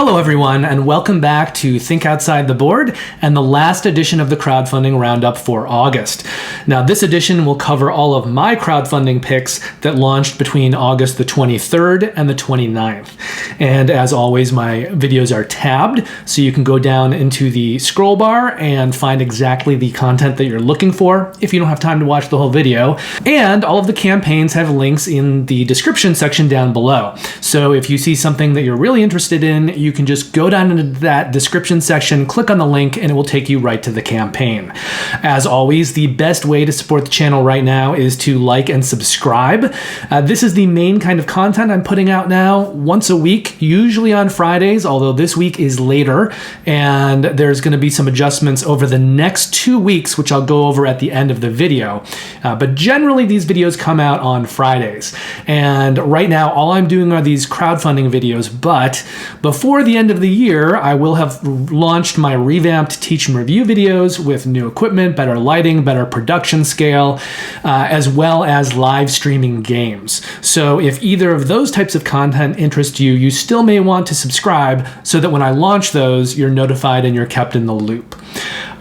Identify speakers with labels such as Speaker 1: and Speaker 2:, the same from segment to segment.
Speaker 1: Hello everyone, and welcome back to Think Outside the Board and the last edition of the crowdfunding roundup for August. Now this edition will cover all of my crowdfunding picks that launched between August the 23rd and the 29th. And as always, my videos are tabbed, so you can go down into the scroll bar and find exactly the content that you're looking for if you don't have time to watch the whole video. And all of the campaigns have links in the description section down below. So if you see something that you're really interested in, you can just go down into that description section, click on the link, and it will take you right to the campaign. As always, the best way to support the channel right now is to like and subscribe. This is the main kind of content I'm putting out now once a week, usually on Fridays, although this week is later, and there's going to be some adjustments over the next 2 weeks, which I'll go over at the end of the video. But generally, these videos come out on Fridays. And right now, all I'm doing are these crowdfunding videos, but before the end of the year, I will have launched my revamped teach and review videos with new equipment, better lighting, better production scale, as well as live streaming games. So if either of those types of content interest you, you still may want to subscribe so that when I launch those, you're notified and you're kept in the loop.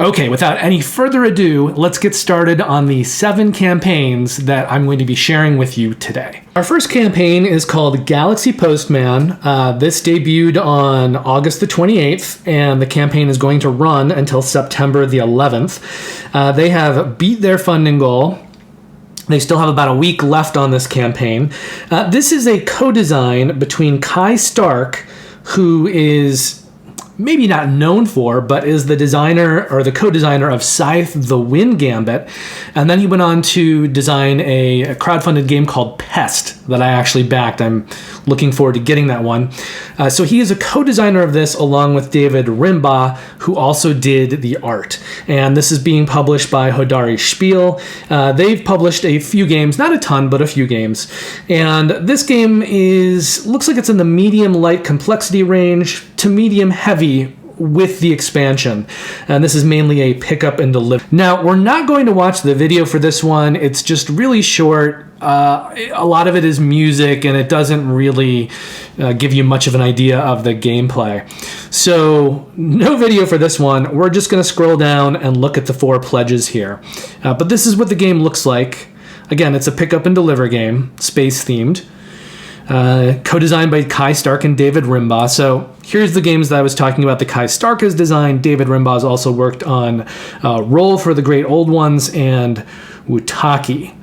Speaker 1: Okay, without any further ado, let's get started on the 7 campaigns that I'm going to be sharing with you today. Our first campaign is called Galaxy Postman. This debuted on August the 28th, and the campaign is going to run until September the 11th. They have beat their funding goal. They still have about a week left on this campaign. This is a co-design between Kai Stark, who is maybe not known for, but is the designer or the co-designer of Scythe the Wind Gambit. And then he went on to design a crowdfunded game called Pest that I actually backed. I'm looking forward to getting that one. So he is a co-designer of this along with David Rimbaugh, who also did the art. And this is being published by Hodari Spiel. They've published a few games, not a ton, but a few games. And this game looks like it's in the medium light complexity range to medium heavy with the expansion, and this is mainly a pick up and deliver. Now, we're not going to watch the video for this one. It's just really short. A lot of it is music, and it doesn't really give you much of an idea of the gameplay. So no video for this one. We're just going to scroll down and look at the 4 pledges here. But this is what the game looks like. Again, it's a pick up and deliver game, space themed. Co-designed by Kai Stark and David Rimbaugh. So here's the games that I was talking about that Kai Stark has designed. David Rimbaugh has also worked on Roll for the Great Old Ones and Wutaki.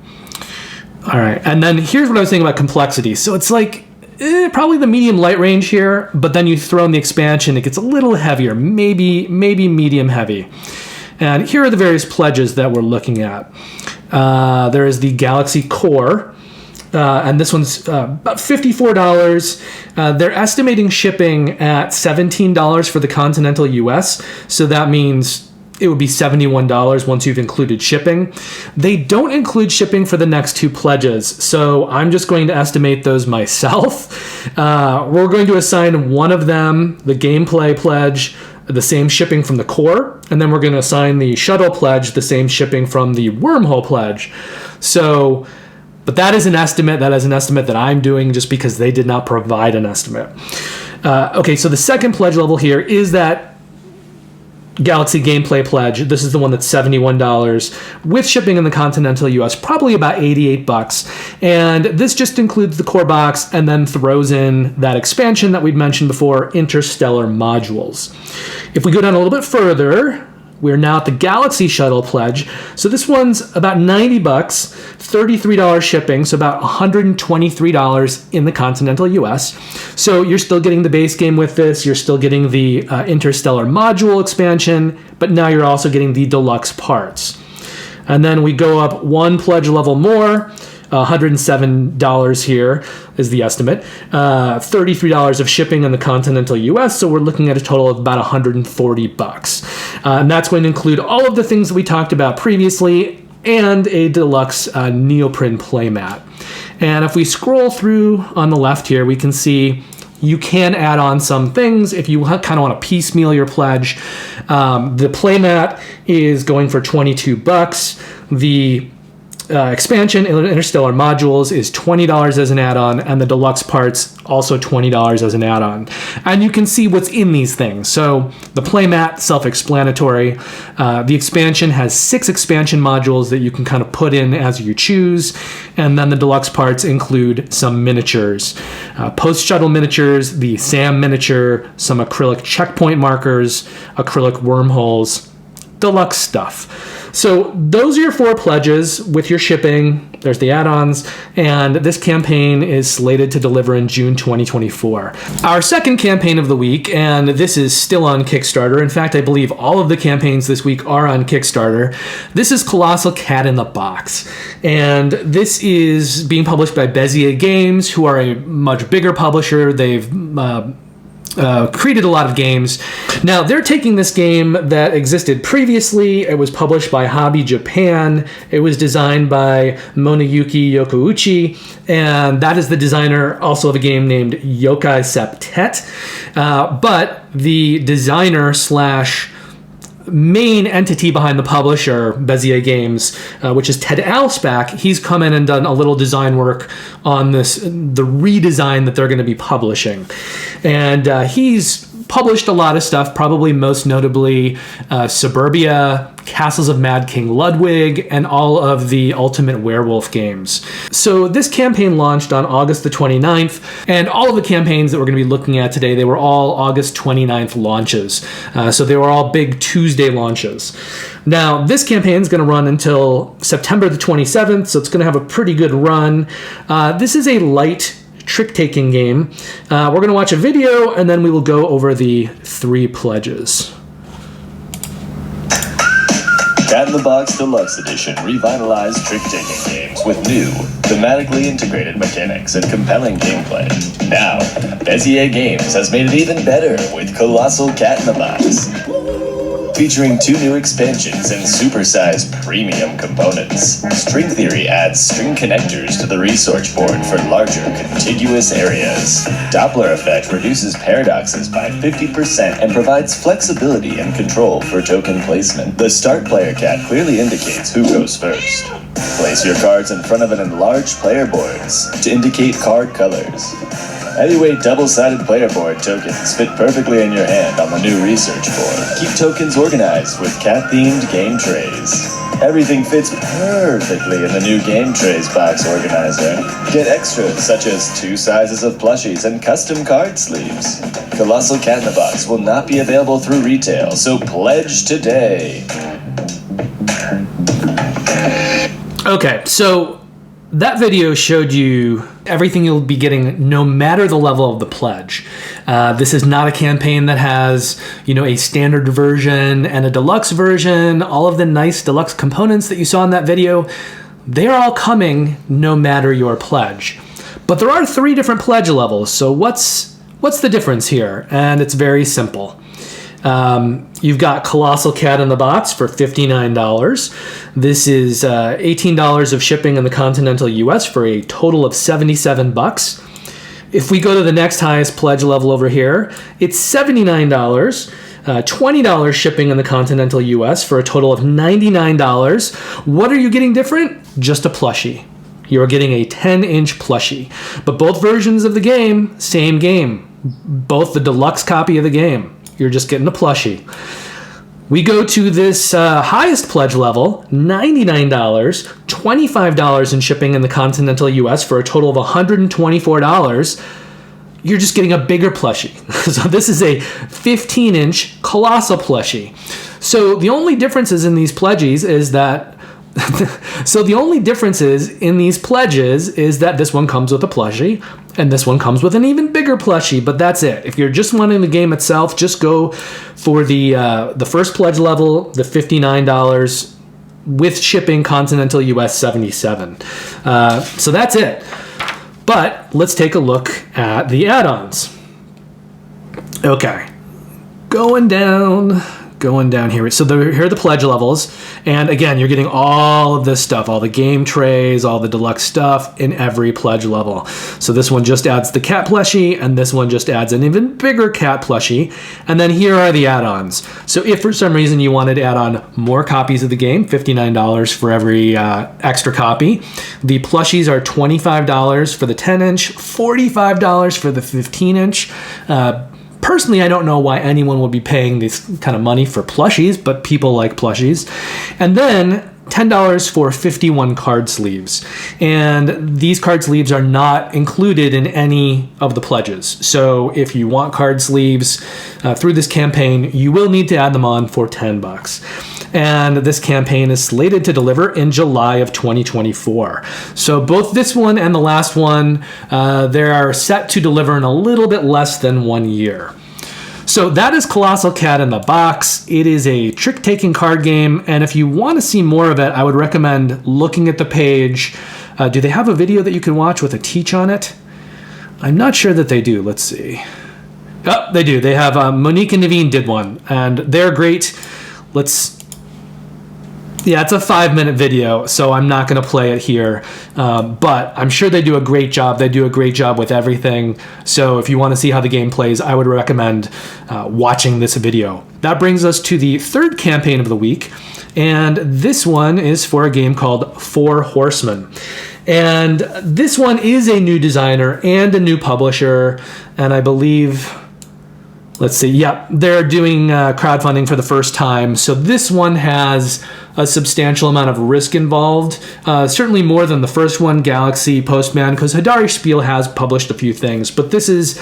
Speaker 1: All right, and then here's what I was saying about complexity. So it's like probably the medium light range here, but then you throw in the expansion, it gets a little heavier, maybe medium heavy. And here are the various pledges that we're looking at. There is the Galaxy Core. And this one's about $54. They're estimating shipping at $17 for the continental US, so that means it would be $71 once you've included shipping. They don't include shipping for the next 2 pledges, so I'm just going to estimate those myself. We're going to assign one of them, the gameplay pledge, the same shipping from the core, and then we're going to assign the shuttle pledge the same shipping from the wormhole pledge. So, but that is an estimate. That is an estimate that I'm doing just because they did not provide an estimate. Okay, so the second pledge level here is that Galaxy Gameplay Pledge. This is the one that's $71 with shipping in the continental US, probably about $88. And this just includes the core box and then throws in that expansion that we'd mentioned before, Interstellar Modules. If we go down a little bit further, we're now at the Galaxy Shuttle Pledge. So this one's about $90, $33 shipping, so about $123 in the continental US. So you're still getting the base game with this. You're still getting the Interstellar Module expansion, but now you're also getting the deluxe parts. And then we go up 1 pledge level more. $107 here is the estimate. $33 of shipping in the continental US, so we're looking at a total of about $140. And that's going to include all of the things that we talked about previously and a deluxe neoprene playmat. And if we scroll through on the left here, we can see you can add on some things if you kind of want to piecemeal your pledge. The playmat is going for $22. The expansion, Interstellar Modules, is $20 as an add-on, and the deluxe parts also $20 as an add-on. And you can see what's in these things. So the playmat, self-explanatory. The expansion has 6 expansion modules that you can kind of put in as you choose, and then the deluxe parts include some miniatures. Post-shuttle miniatures, the SAM miniature, some acrylic checkpoint markers, acrylic wormholes, deluxe stuff. So those are your 4 pledges with your shipping. There's the add-ons, and this campaign is slated to deliver in June 2024. Our second campaign of the week, and this is still on Kickstarter. In fact, I believe all of the campaigns this week are on Kickstarter. This is Colossal Cat in the Box, and this is being published by Bezier Games, who are a much bigger publisher. They've created a lot of games. Now, they're taking this game that existed previously. It was published by Hobby Japan. It was designed by Moneyuki Yokouchi, and that is the designer also of a game named Yokai Septet. But the designer slash main entity behind the publisher, Bezier Games, which is Ted Alspach, he's come in and done a little design work on the redesign that they're going to be publishing. And he's published a lot of stuff, probably most notably Suburbia, Castles of Mad King Ludwig, and all of the Ultimate Werewolf games. So this campaign launched on August the 29th, and all of the campaigns that we're going to be looking at today, they were all August 29th launches. So they were all big Tuesday launches. Now, this campaign is going to run until September the 27th, so it's going to have a pretty good run. This is a light trick-taking game. We're going to watch a video, and then we will go over the 3 pledges.
Speaker 2: Cat in the Box Deluxe Edition revitalized trick-taking games with new, thematically integrated mechanics and compelling gameplay. Now, Bezier Games has made it even better with Colossal Cat in the Box. Featuring 2 new expansions and supersized premium components. String Theory adds string connectors to the resource board for larger, contiguous areas. Doppler Effect reduces paradoxes by 50% and provides flexibility and control for token placement. The Start Player Cat clearly indicates who goes first. Place your cards in front of an enlarged player boards to indicate card colors. Heavyweight double-sided player board tokens fit perfectly in your hand on the new research board. Keep tokens organized with cat-themed game trays. Everything fits perfectly in the new game trays box organizer. Get extras such as 2 sizes of plushies and custom card sleeves. Colossal Cat in the Box will not be available through retail, so pledge today.
Speaker 1: Okay, so that video showed you everything you'll be getting no matter the level of the pledge. This is not a campaign that has, a standard version and a deluxe version. All of the nice deluxe components that you saw in that video, they're all coming no matter your pledge. But there are 3 different pledge levels, so what's the difference here? And it's very simple. You've got Colossal Cat in the Box for $59. This is $18 of shipping in the continental US for a total of $77. If we go to the next highest pledge level over here, it's $79. $20 shipping in the continental US for a total of $99. What are you getting different? Just a plushie. You're getting a 10-inch plushie. But both versions of the game, same game. Both the deluxe copy of the game. You're just getting a plushie. We go to this highest pledge level, $99, $25 in shipping in the continental US for a total of $124. You're just getting a bigger plushie. So this is a 15-inch Colossal plushie. So the only differences in these pledges is that this one comes with a plushie and this one comes with an even bigger plushie, but that's it. If you're just wanting the game itself, just go for the first pledge level, the $59 with shipping continental US $77. So that's it. But let's take a look at the add-ons. Okay, going down going down here. So here are the pledge levels. And again, you're getting all of this stuff, all the game trays, all the deluxe stuff in every pledge level. So this one just adds the cat plushie, and this one just adds an even bigger cat plushie. And then here are the add-ons. So if for some reason you wanted to add on more copies of the game, $59 for every extra copy. The plushies are $25 for the 10-inch, $45 for the 15-inch. Personally, I don't know why anyone would be paying this kind of money for plushies, but people like plushies. And then $10 for 51 card sleeves. And these card sleeves are not included in any of the pledges. So if you want card sleeves through this campaign, you will need to add them on for $10. And this campaign is slated to deliver in July of 2024. So both this one and the last one, they are set to deliver in a little bit less than 1 year. So that is Colossal Cat in the box. It is a trick-taking card game, and if you want to see more of it, I would recommend looking at the page. Do they have a video that you can watch with a teach on it? I'm not sure that they do. Let's see. Oh, they do. They have Monique and Naveen did one, and they're great. Yeah, it's a 5-minute video, so I'm not going to play it here, but I'm sure they do a great job. They do a great job with everything, so if you want to see how the game plays, I would recommend watching this video. That brings us to the third campaign of the week, and this one is for a game called Four Horsemen. And this one is a new designer and a new publisher, and I believe... Let's see. Yep, they're doing crowdfunding for the first time. So this one has a substantial amount of risk involved. Certainly more than the first one, Galaxy, Postman, because Hidari Spiel has published a few things. But this is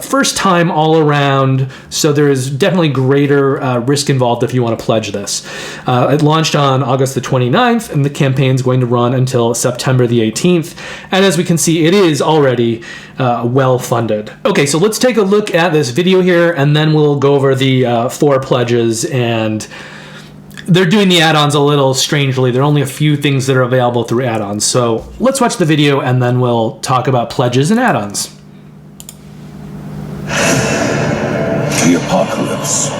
Speaker 1: first time all around. So there is definitely greater risk involved if you want to pledge this. It launched on August the 29th, and the campaign is going to run until September the 18th. And as we can see, it is already well funded. Okay, so let's take a look at this video here, and then we'll go over the 4 pledges. And they're doing the add-ons a little strangely. There are only a few things that are available through add-ons. So let's watch the video, and then we'll talk about pledges and add-ons.
Speaker 3: The apocalypse,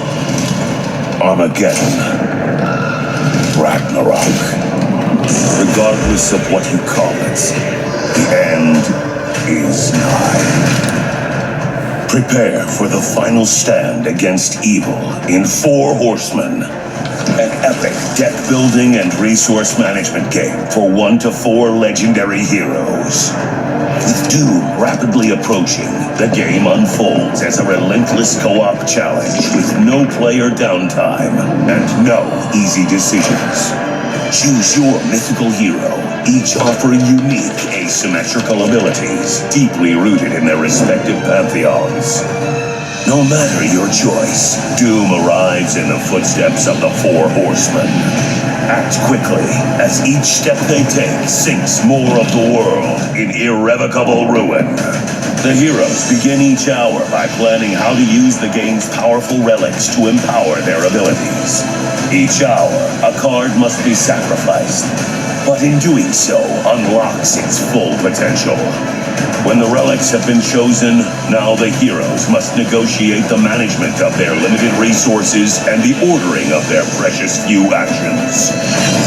Speaker 3: Armageddon, Ragnarok. Regardless of what you call it, the end is nigh. Prepare for the final stand against evil in Four Horsemen, an epic deck-building and resource management game for 1 to 4 legendary heroes. With doom rapidly approaching, the game unfolds as a relentless co-op challenge with no player downtime and no easy decisions. Choose your mythical hero, each offering unique asymmetrical abilities deeply rooted in their respective pantheons. No matter your choice, doom arrives in the footsteps of the Four Horsemen. Act quickly, as each step they take sinks more of the world in irrevocable ruin. The heroes begin each hour by planning how to use the game's powerful relics to empower their abilities. Each hour, a card must be sacrificed, but in doing so, unlocks its full potential. When the relics have been chosen, now the heroes must negotiate the management of their limited resources and the ordering of their precious few actions.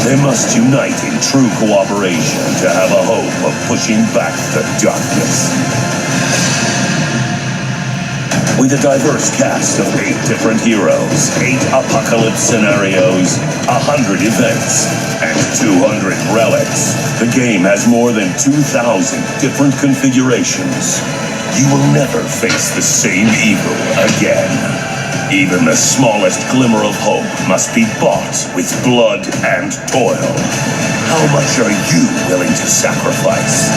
Speaker 3: They must unite in true cooperation to have a hope of pushing back the darkness. With a diverse cast of 8 different heroes, 8 apocalypse scenarios, 100 events, and 200 relics, the game has more than 2,000 different configurations. You will never face the same evil again. Even the smallest glimmer of hope must be bought with blood and toil. How much are you willing to sacrifice?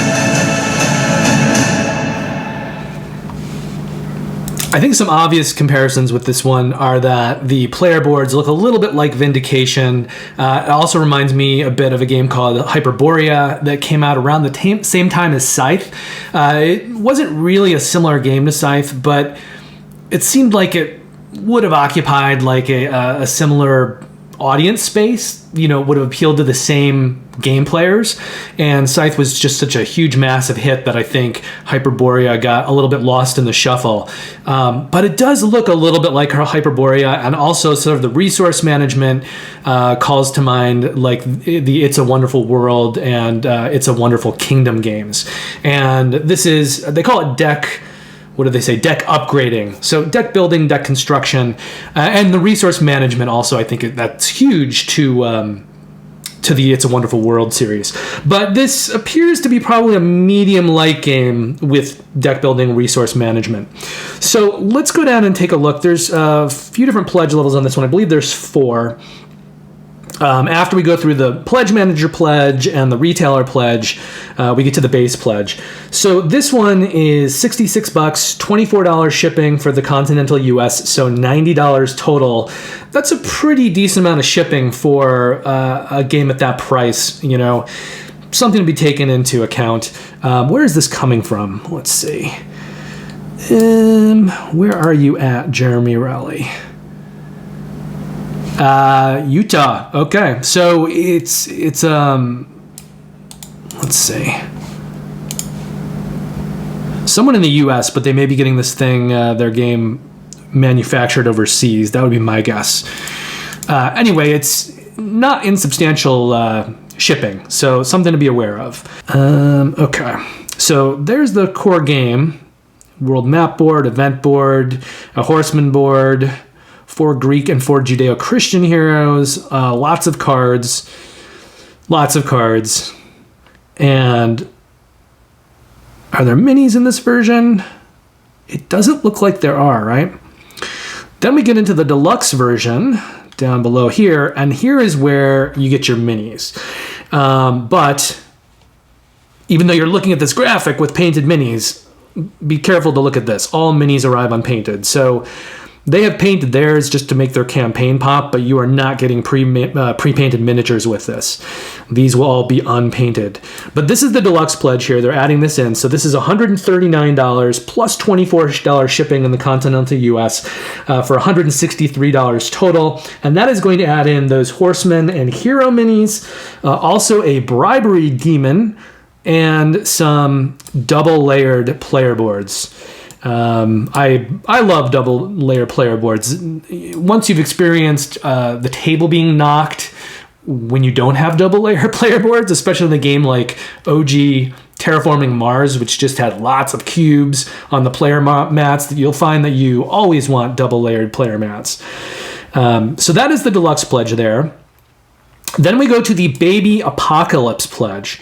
Speaker 1: I think some obvious comparisons with this one are that the player boards look a little bit like Vindication. It also reminds me a bit of a game called Hyperborea that came out around the same time as Scythe. It wasn't really a similar game to Scythe, but it seemed like it would have occupied like a similar audience space, would have appealed to the same game players. And Scythe was just such a huge, massive hit that I think Hyperborea got a little bit lost in the shuffle. But it does look a little bit like Hyperborea, and also sort of the resource management calls to mind like the It's a Wonderful World and It's a Wonderful Kingdom games. And they call it deck upgrading. So deck building, deck construction, and the resource management also, I think that's huge to the It's a Wonderful World series. But this appears to be probably a medium-light game with deck building, resource management. So let's go down and take a look. There's a few different pledge levels on this one. I believe there's 4. After we go through the pledge manager pledge and the retailer pledge, we get to the base pledge. So this one is $66, $24 shipping for the continental US, so $90 total. That's a pretty decent amount of shipping for a game at that price, something to be taken into account. Where is this coming from? Let's see. Where are you at, Jeremy Rowley? Utah. Okay, so it's let's see, someone in the U.S., but they may be getting this thing, their game, manufactured overseas. That would be my guess. Anyway, it's not insubstantial shipping, so something to be aware of. Okay, so there's the core game: world map board, event board, a horseman board, 4 Greek and 4 Judeo-Christian heroes, lots of cards. And are there minis in this version? It doesn't look like there are, right? Then we get into the deluxe version down below here, and here is where you get your minis. But even though you're looking at this graphic with painted minis, be careful to look at this. All minis arrive unpainted. So they have painted theirs just to make their campaign pop, but you are not getting pre-painted miniatures with this. These will all be unpainted. But this is the deluxe pledge here. They're adding this in. So this is $139 plus $24 shipping in the continental US for $163 total. And that is going to add in those Horsemen and Hero minis, also a Bribery Demon, and some double-layered player boards. I love double layer player boards. Once you've experienced the table being knocked when you don't have double layer player boards, especially in a game like OG Terraforming Mars, which just had lots of cubes on the player mats, you'll find that you always want double layered player mats. So that is the deluxe pledge there. Then we go to the Baby Apocalypse pledge.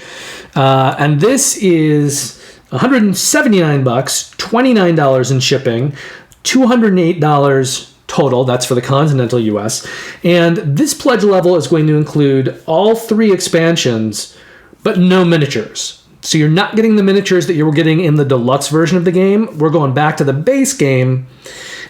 Speaker 1: And this is $179, $29 in shipping, $208 total. That's for the continental US. And this pledge level is going to include all 3 expansions, but no miniatures. So you're not getting the miniatures that you were getting in the deluxe version of the game. We're going back to the base game,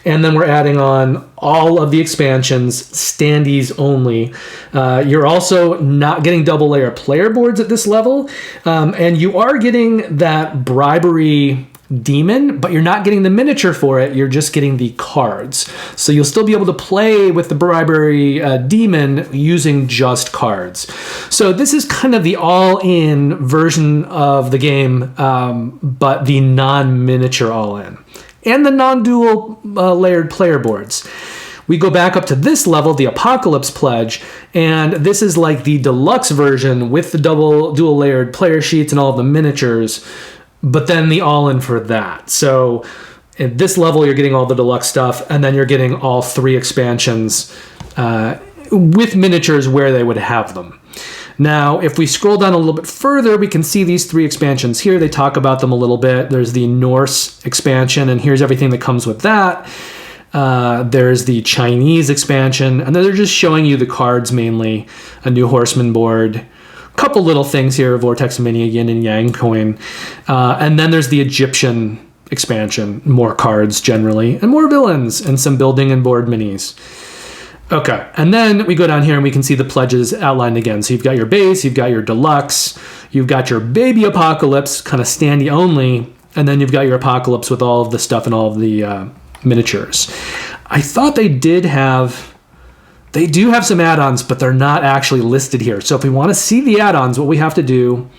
Speaker 1: and then we're adding on all of the expansions, standees only. You're also not getting double layer player boards at this level, and you are getting that Bribery Demon, but you're not getting the miniature for it. You're just getting the cards. So you'll still be able to play with the Bribery Demon using just cards. So this is kind of the all-in version of the game, but the non-miniature all-in. And the non-dual layered player boards. We go back up to this level, the Apocalypse Pledge, and this is like the deluxe version with the dual layered player sheets and all of the miniatures, but then the all-in for that. So at this level, you're getting all the deluxe stuff, and then you're getting all 3 expansions with miniatures where they would have them. Now, if we scroll down a little bit further, we can see these 3 expansions here. They talk about them a little bit. There's the Norse expansion, and here's everything that comes with that. There's the Chinese expansion, and then they're just showing you the cards mainly. A new Horseman board, a couple little things here, Vortex Mini, a Yin and Yang coin. And then there's the Egyptian expansion, more cards generally, and more villains, and some building and board minis. Okay, and then we go down here and we can see the pledges outlined again. So you've got your base, you've got your deluxe, you've got your Baby Apocalypse, kind of standee only, and then you've got your Apocalypse with all of the stuff and all of the miniatures. I thought they did have They do have some add-ons, but they're not actually listed here. So if we want to see the add-ons, what we have to do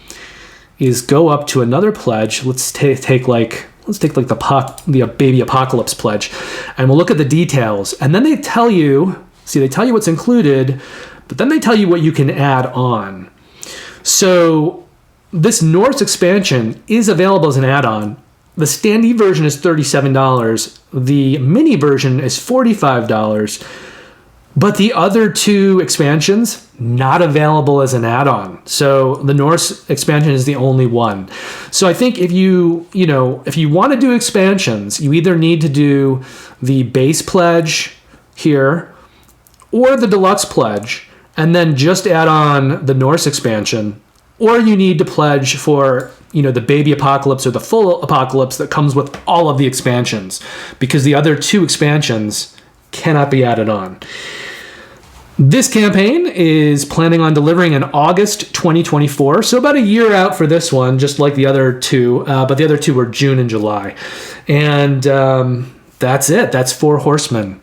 Speaker 1: is go up to another pledge. Let's take like the Baby Apocalypse pledge, and we'll look at the details. And then they tell you what's included, but then they tell you what you can add on. So this Norse expansion is available as an add-on. The standee version is $37. The mini version is $45. But the other two expansions, not available as an add-on. So the Norse expansion is the only one. So I think if you want to do expansions, you either need to do the base pledge here or the deluxe pledge, and then just add on the Norse expansion, or you need to pledge for the Baby Apocalypse or the full Apocalypse that comes with all of the expansions, because the other two expansions cannot be added on. This campaign is planning on delivering in August 2024, so about a year out for this one, just like the other two, but the other two were June and July. And that's it. That's for Horsemen.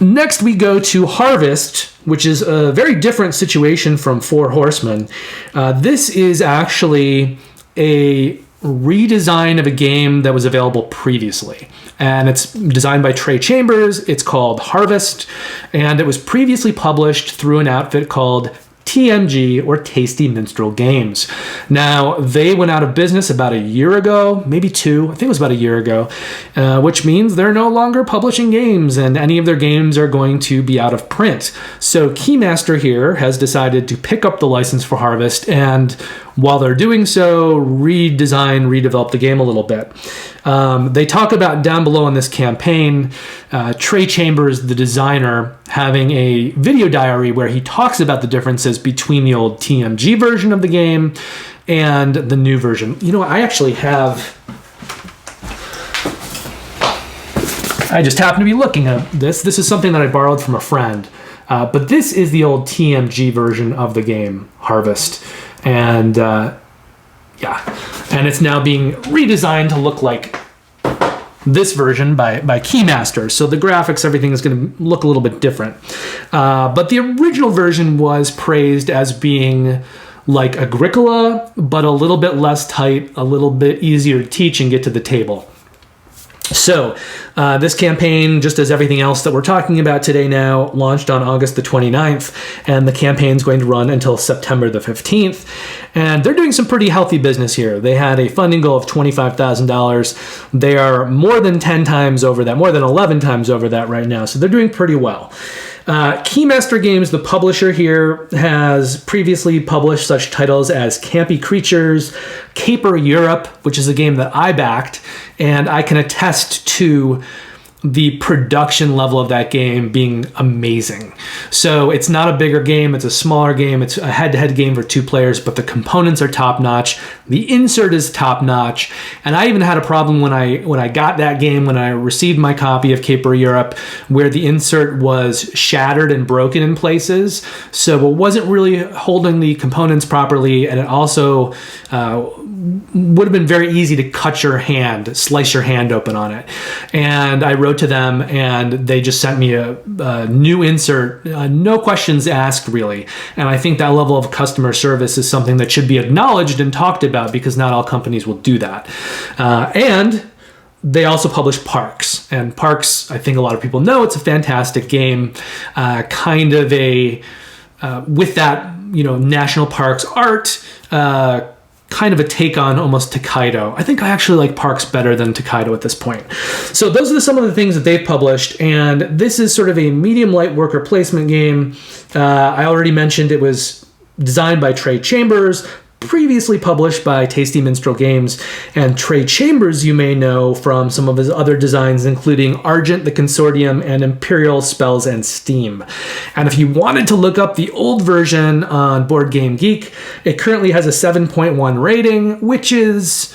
Speaker 1: Next, we go to Harvest, which is a very different situation from Four Horsemen. This is actually a redesign of a game that was available previously. And it's designed by Trey Chambers. It's called Harvest, and it was previously published through an outfit called TMG, or Tasty Minstrel Games. Now, they went out of business about a year ago, maybe two, I think it was about a year ago, which means they're no longer publishing games, and any of their games are going to be out of print. So Keymaster here has decided to pick up the license for Harvest, and while they're doing so, redevelop the game a little bit. They talk about down below in this campaign, Trey Chambers, the designer, having a video diary where he talks about the differences between the old TMG version of the game and the new version. I actually have... I just happen to be looking at this. This is something that I borrowed from a friend. But this is the old TMG version of the game, Harvest. And and it's now being redesigned to look like this version by Keymaster. So the graphics, everything is going to look a little bit different. But the original version was praised as being like Agricola, but a little bit less tight, a little bit easier to teach and get to the table. So this campaign, just as everything else that we're talking about today now, launched on August the 29th, and the campaign's going to run until September the 15th. And they're doing some pretty healthy business here. They had a funding goal of $25,000. They are more than 10 times over that, more than 11 times over that right now. So they're doing pretty well. Keymaster Games, the publisher here, has previously published such titles as Campy Creatures, Caper Europe, which is a game that I backed, and I can attest to the production level of that game being amazing. So it's not a bigger game, it's a smaller game, it's a head-to-head game for two players, but the components are top-notch, the insert is top-notch, and I even had a problem when I got that game, when I received my copy of Caper Europe, where the insert was shattered and broken in places, so it wasn't really holding the components properly, and it also would have been very easy to cut your hand, slice your hand open on it. And I wrote to them, and they just sent me a new insert, no questions asked, really. And I think that level of customer service is something that should be acknowledged and talked about, because not all companies will do that. And they also publish Parks. And Parks, I think a lot of people know, it's a fantastic game, kind of a, with that, national parks art, kind of a take on almost Takedo. I think I actually like Parks better than Takedo at this point. So those are some of the things that they've published, and this is sort of a medium-light worker placement game. I already mentioned it was designed by Trey Chambers, previously published by Tasty Minstrel Games, and Trey Chambers you may know from some of his other designs, including Argent, the Consortium, and Imperial Spells and Steam. And if you wanted to look up the old version on Board Game Geek, it currently has a 7.1 rating, which is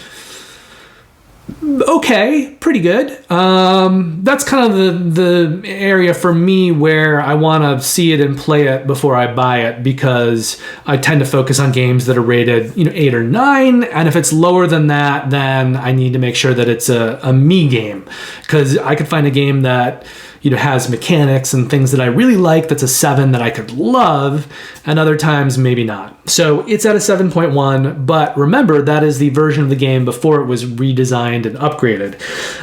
Speaker 1: okay, pretty good. That's kind of the area for me where I want to see it and play it before I buy it, because I tend to focus on games that are rated 8 or 9, and if it's lower than that, then I need to make sure that it's a me game, because I could find a game that has mechanics and things that I really like, that's a 7 that I could love, and other times maybe not. So it's at a 7.1, but remember, that is the version of the game before it was redesigned and upgraded.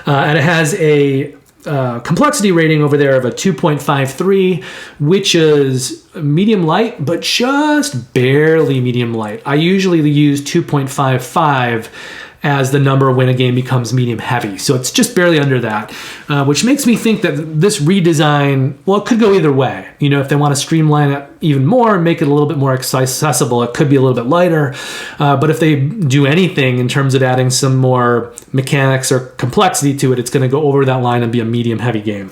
Speaker 1: And it has a complexity rating over there of a 2.53, which is medium light, but just barely medium light. I usually use 2.55 as the number when a game becomes medium heavy. So it's just barely under that, which makes me think that this redesign, well, it could go either way. If they want to streamline it even more and make it a little bit more accessible, it could be a little bit lighter. But if they do anything in terms of adding some more mechanics or complexity to it, it's going to go over that line and be a medium heavy game.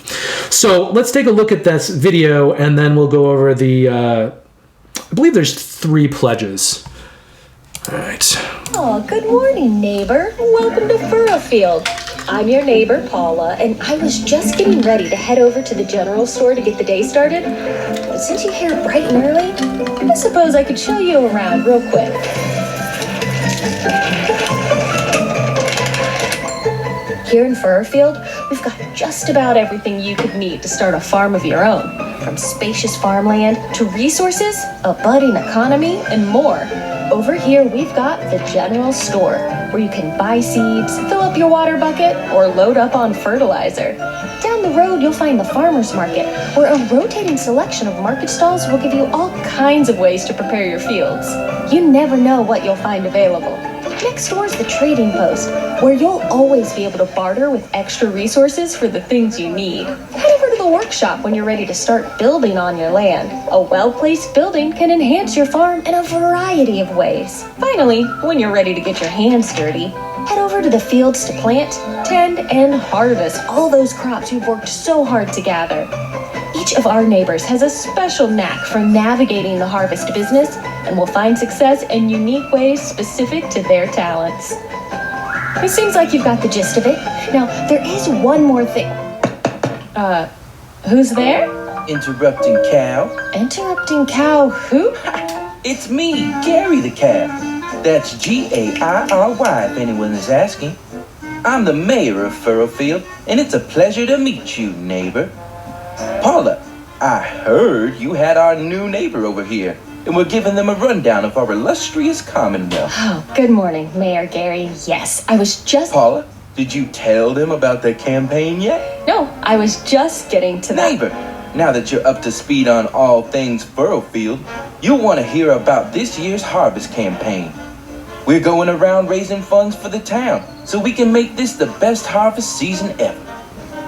Speaker 1: So let's take a look at this video, and then we'll go over the, I believe there's 3 pledges. All right.
Speaker 4: Oh, good morning, neighbor. Welcome to Furrowfield. I'm your neighbor, Paula, and I was just getting ready to head over to the general store to get the day started. But since you're here bright and early, I suppose I could show you around real quick. Here in Furrowfield, we've got just about everything you could need to start a farm of your own. From spacious farmland to resources, a budding economy, and more. Over here, we've got the general store, where you can buy seeds, fill up your water bucket, or load up on fertilizer. Down the road, you'll find the farmer's market, where a rotating selection of market stalls will give you all kinds of ways to prepare your fields. You never know what you'll find available. Next door is the trading post, where you'll always be able to barter with extra resources for the things you need. Head over to the workshop when you're ready to start building on your land. A well-placed building can enhance your farm in a variety of ways. Finally, when you're ready to get your hands dirty, head over to the fields to plant, tend, and harvest all those crops you've worked so hard to gather. Each of our neighbors has a special knack for navigating the harvest business and will find success in unique ways specific to their talents. It seems like you've got the gist of it. Now, there is one more thing. Who's there?
Speaker 5: Interrupting cow.
Speaker 4: Interrupting cow who?
Speaker 5: It's me, Gary the Cat. That's G-A-I-R-Y if anyone is asking. I'm the mayor of Furrowfield, and it's a pleasure to meet you, neighbor. Paula, I heard you had our new neighbor over here, and we're giving them a rundown of our illustrious Commonwealth.
Speaker 4: Oh, good morning, Mayor Gary. Yes, I was just...
Speaker 5: Paula, did you tell them about their campaign yet?
Speaker 4: No, I was just getting to that.
Speaker 5: Neighbor, now that you're up to speed on all things Furrowfield, you'll want to hear about this year's harvest campaign. We're going around raising funds for the town, so we can make this the best harvest season ever.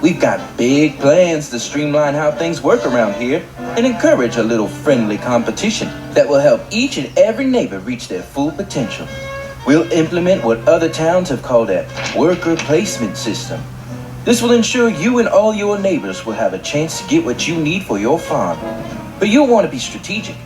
Speaker 5: We've got big plans to streamline how things work around here and encourage a little friendly competition that will help each and every neighbor reach their full potential. We'll implement what other towns have called a worker placement system. This will ensure you and all your neighbors will have a chance to get what you need for your farm. But you'll want to be strategic.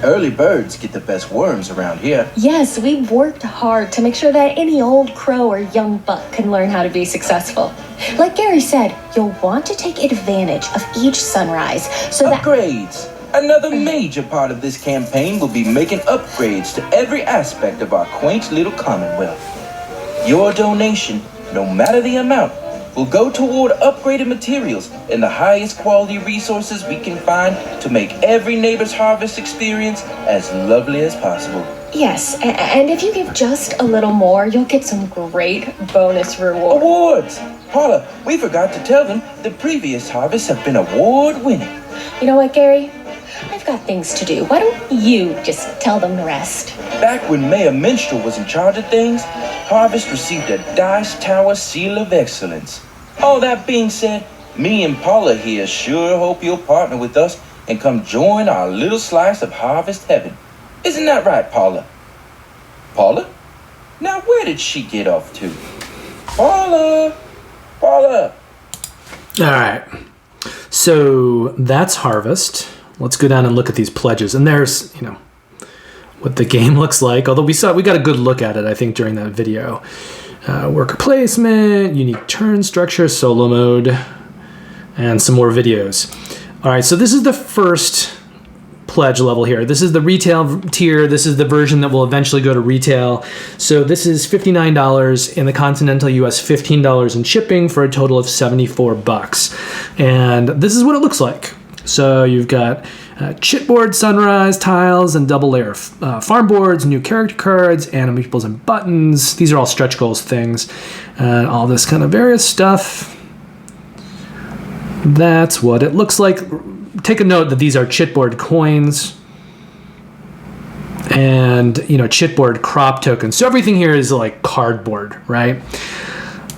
Speaker 5: Early birds get the best worms around here.
Speaker 4: Yes, we've worked hard to make sure that any old crow or young buck can learn how to be successful. Like Gary said, you'll want to take advantage of each sunrise so that...
Speaker 5: Upgrades. Another major part of this campaign will be making upgrades to every aspect of our quaint little Commonwealth. Your donation, no matter the amount, will go toward upgraded materials and the highest quality resources we can find to make every neighbor's harvest experience as lovely as possible.
Speaker 4: Yes, and if you give just a little more, you'll get some great bonus rewards.
Speaker 5: Awards! Paula, we forgot to tell them the previous harvests have been award-winning.
Speaker 4: You know what, Gary? I've got things to do. Why don't you just tell them the rest?
Speaker 5: Back when Mayor Minstrel was in charge of things, Harvest received a Dice Tower Seal of Excellence. All that being said, me and Paula here sure hope you'll partner with us and come join our little slice of Harvest Heaven. Isn't that right, Paula? Paula? Now where did she get off to? Paula! Paula!
Speaker 1: All right. So that's Harvest. Let's go down and look at these pledges. And there's, what the game looks like. Although we got a good look at it, I think, during that video. Worker placement, unique turn structure, solo mode, and some more videos. All right, so this is the first pledge level here. This is the retail tier. This is the version that will eventually go to retail. So this is $59 in the continental US, $15 in shipping for a total of $74. And this is what it looks like. So you've got chipboard sunrise tiles and double layer farm boards, new character cards, anime peoples and buttons. These are all stretch goals things, and all this kind of various stuff. That's what it looks like. Take a note that these are chipboard coins and, chipboard crop tokens. So everything here is like cardboard, right?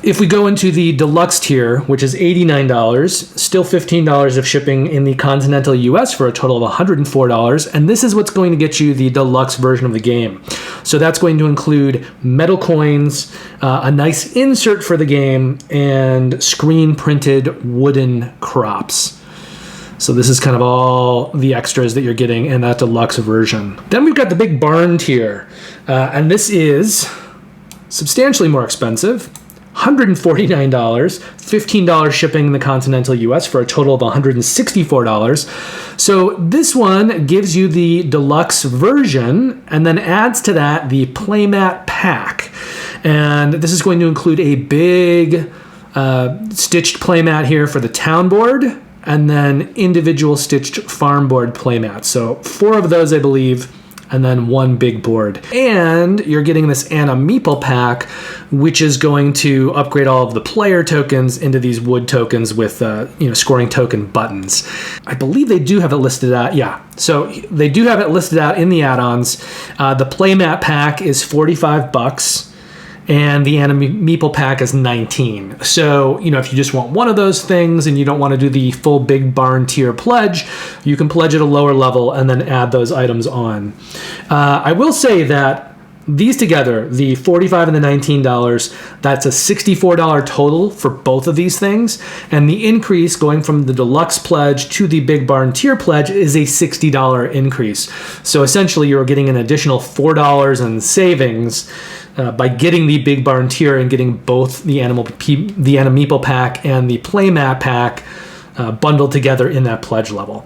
Speaker 1: If we go into the deluxe tier, which is $89, still $15 of shipping in the continental US for a total of $104, and this is what's going to get you the deluxe version of the game. So that's going to include metal coins, a nice insert for the game, and screen printed wooden crops. So this is kind of all the extras that you're getting in that deluxe version. Then we've got the big barn tier, and this is substantially more expensive. $149, $15 shipping in the continental US for a total of $164. So this one gives you the deluxe version and then adds to that the playmat pack. And this is going to include a big stitched playmat here for the town board and then individual stitched farm board playmats. So 4 of those, I believe, and then 1 big board. And you're getting this Anime Meeple pack, which is going to upgrade all of the player tokens into these wood tokens with scoring token buttons. I believe they do have it listed out. Yeah, so they do have it listed out in the add-ons. The playmat pack is $45. And the Anime Meeple pack is $19. So, if you just want one of those things and you don't want to do the full big barn tier pledge, you can pledge at a lower level and then add those items on. I will say that these together, the $45 and the $19, that's a $64 total for both of these things. And the increase going from the deluxe pledge to the big barn tier pledge is a $60 increase. So essentially you're getting an additional $4 in savings by getting the big barn tier and getting both the Anime Meeple pack and the playmat pack bundled together in that pledge level.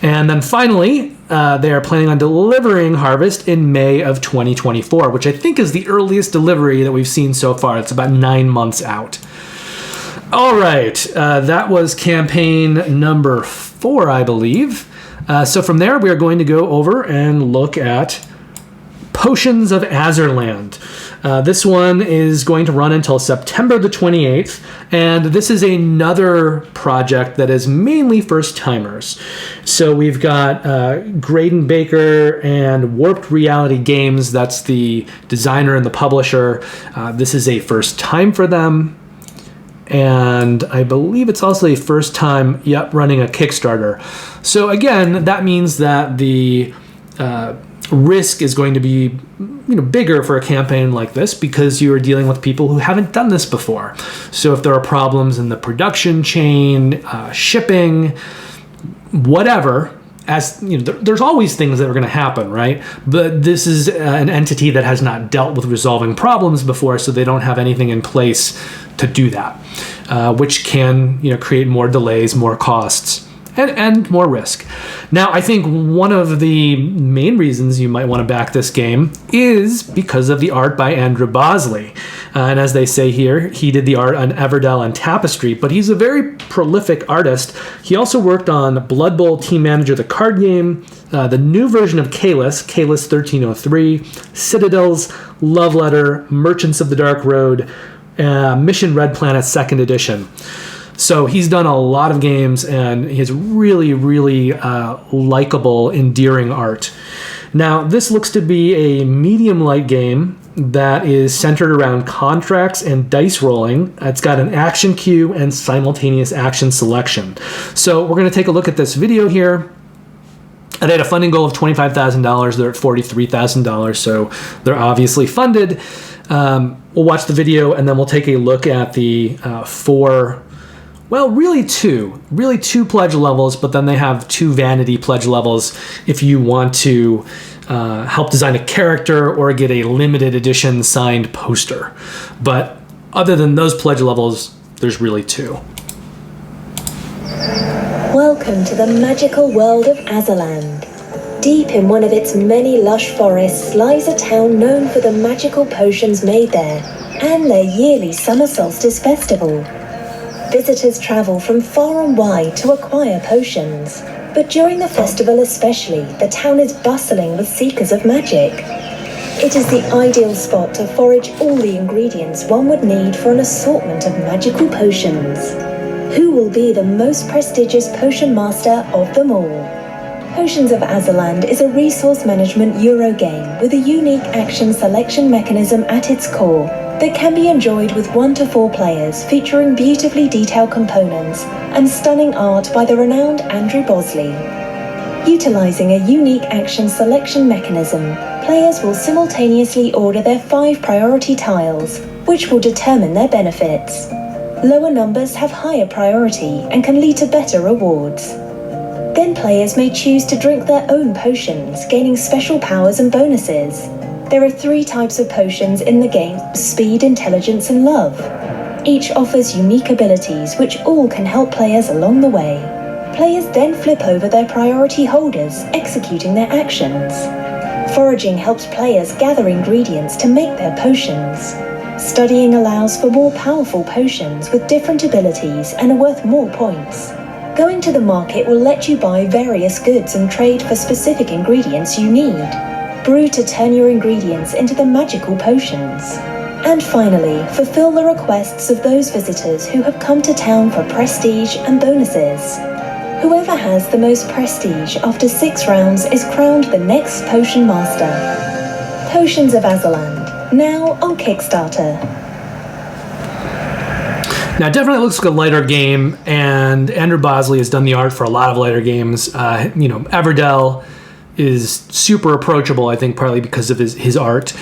Speaker 1: And then finally, they are planning on delivering Harvest in May of 2024, which I think is the earliest delivery that we've seen so far. It's about 9 months out. All right, that was campaign number 4, I believe. So from there, we are going to go over and look at Potions of Azerland. This one is going to run until September the 28th, and this is another project that is mainly first-timers. So we've got Graydon Baker and Warped Reality Games. That's the designer and the publisher. This is a first time for them, and I believe it's also a first time, running a Kickstarter. So again, that means that the risk is going to be bigger for a campaign like this because you are dealing with people who haven't done this before. So if there are problems in the production chain, shipping, whatever, there's always things that are going to happen, right? But this is an entity that has not dealt with resolving problems before, so they don't have anything in place to do that, which can create more delays, more costs, and more risk. Now, I think one of the main reasons you might want to back this game is because of the art by Andrew Bosley. And as they say here, he did the art on Everdell and Tapestry, but he's a very prolific artist. He also worked on Blood Bowl Team Manager, the card game, the new version of Kalis 1303, Citadel's Love Letter, Merchants of the Dark Road, Mission Red Planet 2nd Edition. So he's done a lot of games, and he has really, really likable, endearing art. Now, this looks to be a medium-light game that is centered around contracts and dice rolling. It's got an action queue and simultaneous action selection. So we're going to take a look at this video here. And they had a funding goal of $25,000. They're at $43,000, so they're obviously funded. We'll watch the video, and then we'll take a look at the really two pledge levels, but then they have 2 vanity pledge levels if you want to help design a character or get a limited edition signed poster. But other than those pledge levels, there's really 2.
Speaker 6: Welcome to the magical world of Azerland. Deep in one of its many lush forests lies a town known for the magical potions made there and their yearly summer solstice festival. Visitors travel from far and wide to acquire potions, but during the festival especially, the town is bustling with seekers of magic. It is the ideal spot to forage all the ingredients one would need for an assortment of magical potions. Who will be the most prestigious potion master of them all? Potions of Azerland is a resource management Eurogame with a unique action selection mechanism at its core that can be enjoyed with 1 to 4 players, featuring beautifully detailed components and stunning art by the renowned Andrew Bosley. Utilizing a unique action selection mechanism, players will simultaneously order their 5 priority tiles, which will determine their benefits. Lower numbers have higher priority and can lead to better rewards. Then players may choose to drink their own potions, gaining special powers and bonuses. There are 3 types of potions in the game: speed, intelligence, and love. Each offers unique abilities which all can help players along the way. Players then flip over their priority holders, executing their actions. Foraging helps players gather ingredients to make their potions. Studying allows for more powerful potions with different abilities and are worth more points. Going to the market will let you buy various goods and trade for specific ingredients you need. Brew to turn your ingredients into the magical potions. And finally, fulfill the requests of those visitors who have come to town for prestige and bonuses. Whoever has the most prestige after 6 rounds is crowned the next Potion Master. Potions of Azerland, now on Kickstarter.
Speaker 1: Now, it definitely looks like a lighter game, and Andrew Bosley has done the art for a lot of lighter games. Everdell is super approachable, I think, partly because of his art.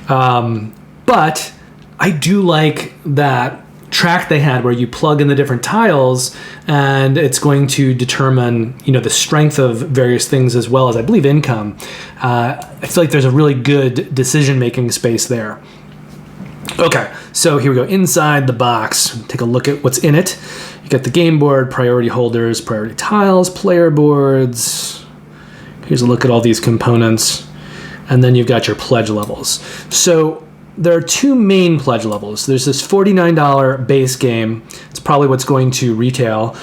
Speaker 1: But I do like that track they had where you plug in the different tiles, and it's going to determine, the strength of various things as well as, I believe, income. I feel like there's a really good decision-making space there. Okay, so here we go. Inside the box, take a look at what's in it. You got the game board, priority holders, priority tiles, player boards. Here's a look at all these components. And then you've got your pledge levels. So there are 2 main pledge levels. There's this $49 base game. It's probably what's going to retail.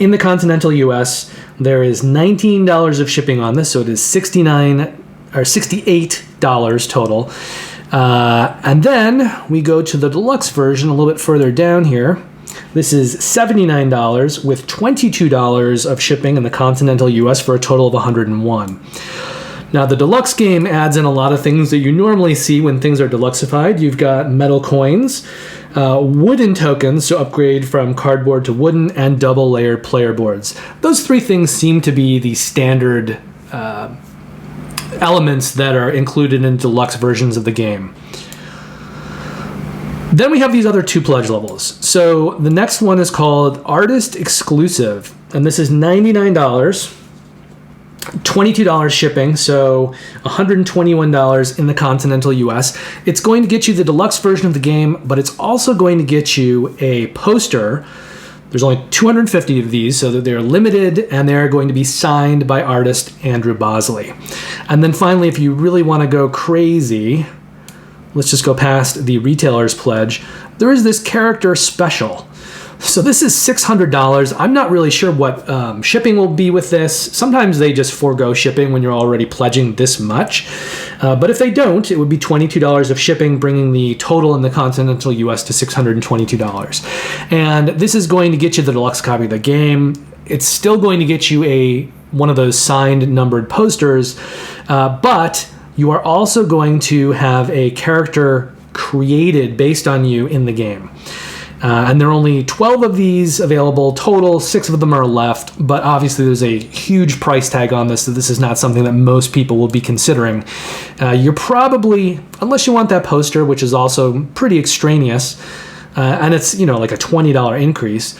Speaker 1: In the continental US, there is $19 of shipping on this, so it is $68 total. And then we go to the deluxe version a little bit further down here. This is $79 with $22 of shipping in the continental US for a total of $101. Now, the deluxe game adds in a lot of things that you normally see when things are deluxified. You've got metal coins, wooden tokens to upgrade from cardboard to wooden, and double-layered player boards. Those 3 things seem to be the standard elements that are included in deluxe versions of the game. Then we have these other 2 pledge levels. So the next one is called Artist Exclusive, and this is $99, $22 shipping, so $121 in the continental US. It's going to get you the deluxe version of the game, but it's also going to get you a poster. There's only 250 of these, so that they're limited, and they're going to be signed by artist Andrew Bosley. And then finally, if you really want to go crazy, let's just go past the retailer's pledge. There is this character special. So this is $600. I'm not really sure what shipping will be with this. Sometimes they just forego shipping when you're already pledging this much. But if they don't, it would be $22 of shipping, bringing the total in the continental US to $622. And this is going to get you the deluxe copy of the game. It's still going to get you one of those signed numbered posters, but you are also going to have a character created based on you in the game. And there are only 12 of these available total. 6 of them are left, but obviously there's a huge price tag on this, so this is not something that most people will be considering. You're probably, unless you want that poster, which is also pretty extraneous, and it's, like a $20 increase,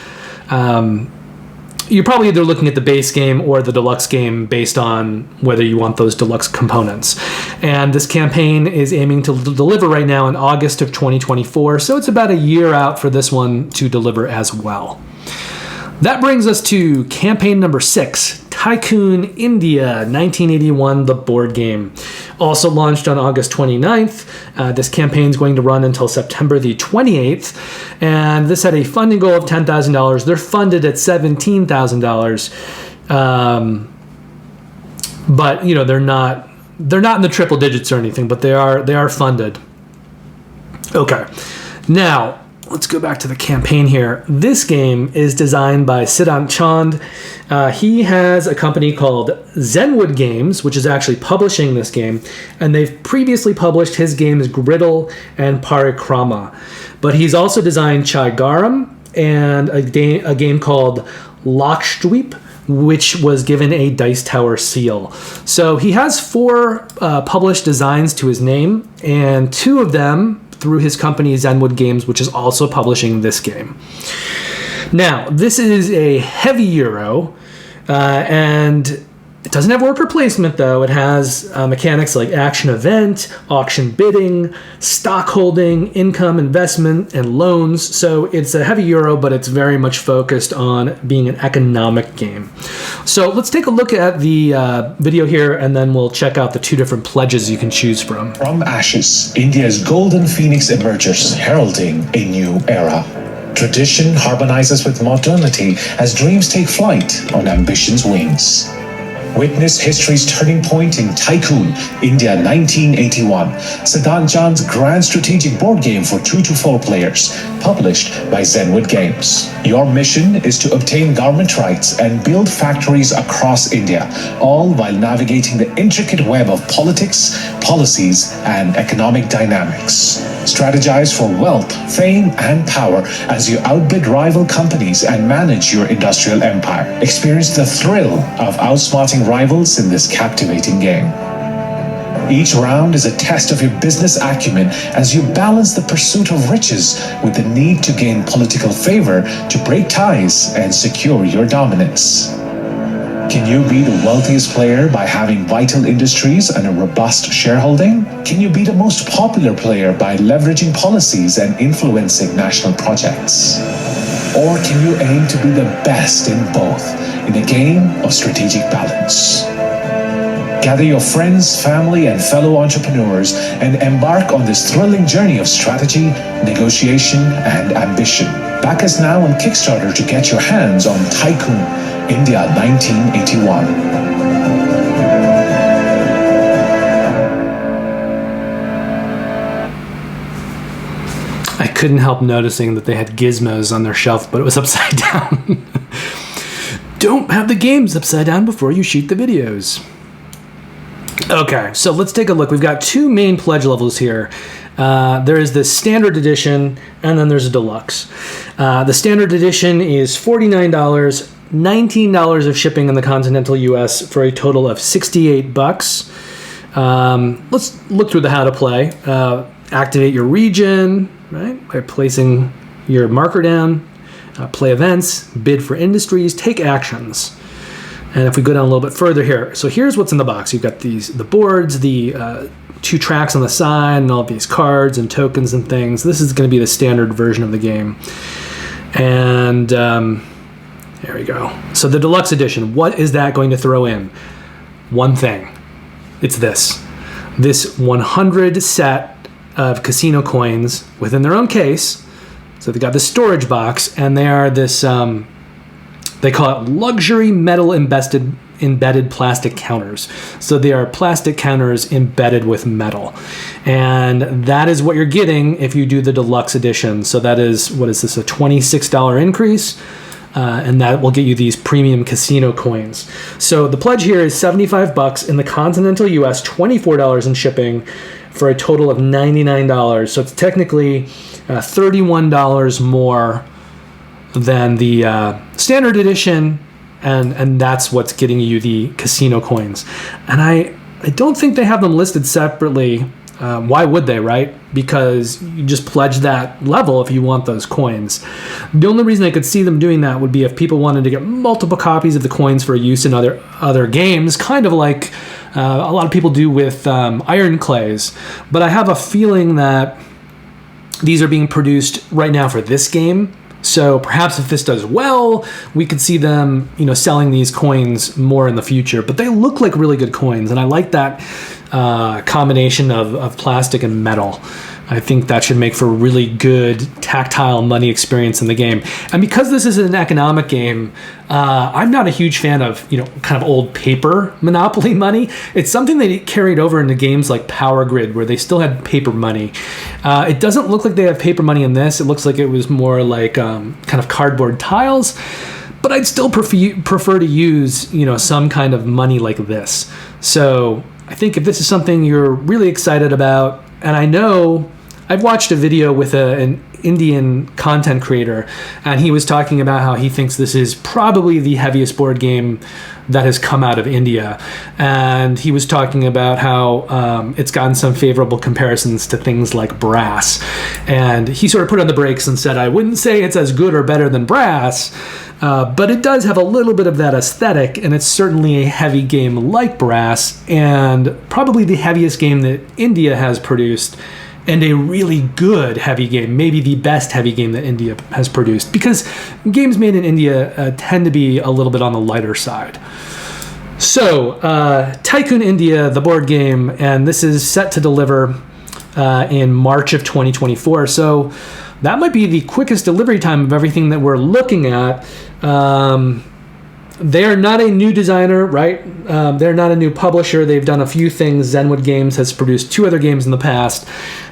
Speaker 1: you're probably either looking at the base game or the deluxe game based on whether you want those deluxe components. And this campaign is aiming to deliver right now in August of 2024, so it's about a year out for this one to deliver as well. That brings us to campaign number 6, Tycoon India 1981, the board game. Also launched on August 29th. This campaign is going to run until September the 28th. And this had a funding goal of $10,000. They're funded at $17,000. But, you know, they're not in the triple digits or anything, but they are funded. Okay. Now, let's go back to the campaign here. This game is designed by Siddhant Chand. He has a company called Zenwood Games, which is actually publishing this game, and they've previously published his games Griddle and Parikrama. But he's also designed Chai Garam and a game called Lakshadweep, which was given a Dice Tower seal. So he has 4 published designs to his name, and 2 of them through his company Zenwood Games, which is also publishing this game. Now, this is a heavy Euro, and it doesn't have worker placement, though. It has mechanics like action event, auction bidding, stock holding, income, investment, and loans. So it's a heavy Euro, but it's very much focused on being an economic game. So let's take a look at the video here, and then we'll check out the 2 different pledges you can choose from.
Speaker 7: From ashes, India's golden phoenix emerges, heralding a new era. Tradition harmonizes with modernity as dreams take flight on ambition's wings. Witness history's turning point in Tycoon, India 1981, Siddhant Chand's grand strategic board game for 2 to 4 players, published by Zenwood Games. Your mission is to obtain government rights and build factories across India, all while navigating the intricate web of politics, policies, and economic dynamics. Strategize for wealth, fame, and power as you outbid rival companies and manage your industrial empire. Experience the thrill of outsmarting rivals in this captivating game. Each round is a test of your business acumen as you balance the pursuit of riches with the need to gain political favor to break ties and secure your dominance. Can you be the wealthiest player by having vital industries and a robust shareholding? Can you be the most popular player by leveraging policies and influencing national projects? Or can you aim to be the best in both in a game of strategic balance? Gather your friends, family, and fellow entrepreneurs and embark on this thrilling journey of strategy, negotiation, and ambition. Back us now on Kickstarter to get your hands on Tycoon India 1981.
Speaker 1: I couldn't help noticing that they had gizmos on their shelf, but it was upside down. Don't have the games upside down before you shoot the videos. Okay, so let's take a look. We've got 2 main pledge levels here. There is the standard edition, and then there's a deluxe. The standard edition is $49, $19 of shipping in the continental US for a total of $68. Let's look through the how to play. Activate your region, right, by placing your marker down. Play events, bid for industries, take actions. And if we go down a little bit further here, so here's what's in the box. You've got the boards, the 2 tracks on the side, and all of these cards and tokens and things. This is going to be the standard version of the game. And there we go. So the deluxe edition, what is that going to throw in? One thing. It's this 100 set of casino coins within their own case. So they got this storage box, and they are this, they call it luxury metal embedded plastic counters. So they are plastic counters embedded with metal. And that is what you're getting if you do the deluxe edition. So that is, what is this, a $26 increase? And that will get you these premium casino coins. So the pledge here is $75 in the continental US, $24 in shipping for a total of $99. So it's technically $31 more than the standard edition, and that's what's getting you the casino coins. And I don't think they have them listed separately. Why would they, right? Because you just pledge that level if you want those coins. The only reason I could see them doing that would be if people wanted to get multiple copies of the coins for use in other games, kind of like a lot of people do with Iron Clays. But I have a feeling that these are being produced right now for this game, So perhaps if this does well, we could see them, selling these coins more in the future. But they look like really good coins, and I like that combination of plastic and metal. I think that should make for a really good tactile money experience in the game. And because this is an economic game, I'm not a huge fan of, kind of old paper Monopoly money. It's something they carried over into games like Power Grid, where they still had paper money. It doesn't look like they have paper money in this. It looks like it was more like kind of cardboard tiles. But I'd still prefer to use, some kind of money like this. So I think if this is something you're really excited about, and I know I've watched a video with an Indian content creator, and he was talking about how he thinks this is probably the heaviest board game that has come out of India. And he was talking about how it's gotten some favorable comparisons to things like Brass. And he sort of put on the brakes and said, I wouldn't say it's as good or better than Brass, but it does have a little bit of that aesthetic, and it's certainly a heavy game like Brass, and probably the heaviest game that India has produced, and a really good heavy game, maybe the best heavy game that India has produced, because games made in India tend to be a little bit on the lighter side. So, Tycoon India, the board game, and this is set to deliver in March of 2024. So that might be the quickest delivery time of everything that we're looking at. They are not a new designer, right? They're not a new publisher. They've done a few things. Zenwood Games has produced 2 other games in the past.